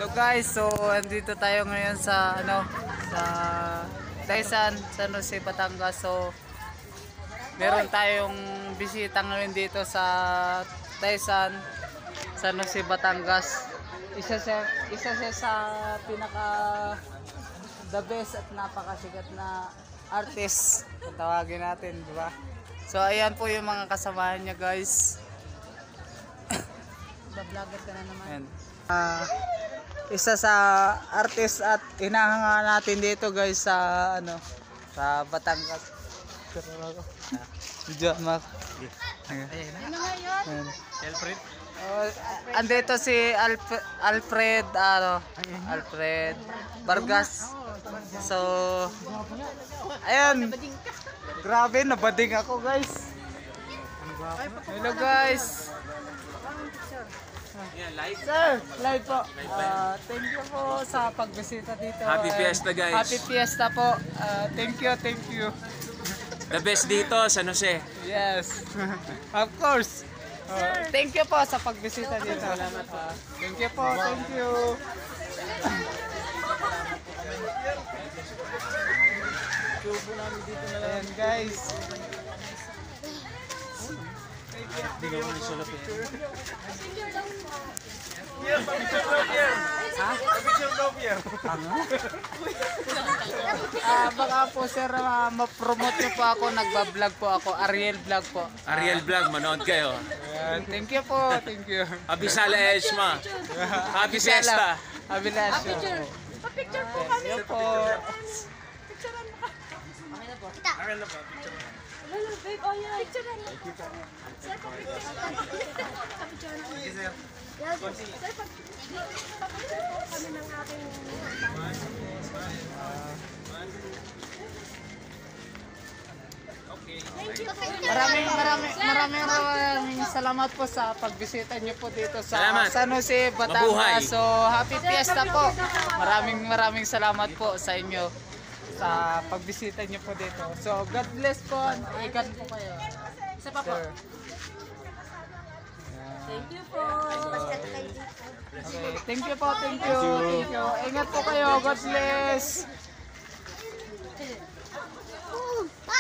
Hello guys, so andito tayo ngayon sa sa Taysan, San Jose, Batangas. So meron tayong bisita ngayon dito sa Taysan, San Jose, Batangas. Isa siya sa pinaka the best at napakasikat na artist, kung tawagin natin, di ba? So ayan po yung mga kasamahan niya guys. Ba-vlogger ka na naman. Isa sa artist at hinahanga natin dito guys sa sa Batangas. Diyan mak. Alfred. Andito si Alfred Vargas. So ayan. Grabe, nabading ako guys. Hello guys. Live? Sir, live po. Thank you po sa pagbisita dito. Happy Fiesta guys. Happy Fiesta po. Thank you. The best dito, San Jose. Yes. Of course. Thank you po sa pagbisita dito. Thank you po, thank you. Ayan guys. Hindi ka muna solo picture. Baka po sir, ma-promote nyo po ako, nagba-vlog po ako, Ariel Vlog po. Ariel Vlog, manood kayo. Thank you po, thank you. Abisala Esma. Happy Fiesta. Abilasyo. Pa-picture po kami. Thank you po. Picturean mo ka. Kita. Lalo, babe, oh yeah. Picturean mo. Sir, pa-picture. Pa-picturean mo. Sir, pa-picture po kami ng aking Maraming salamat po sa pagbisita niyo po dito sa Salamat. San Jose, Batangas. Mabuhay. So, happy fiesta po. Maraming salamat po sa inyo sa pagbisita niyo po dito. So, God bless po. Ikan po kayo. Isa pa po. Sir. Thank you po. Okay, thank you po, thank you. Ingat po kayo. God bless. Bye!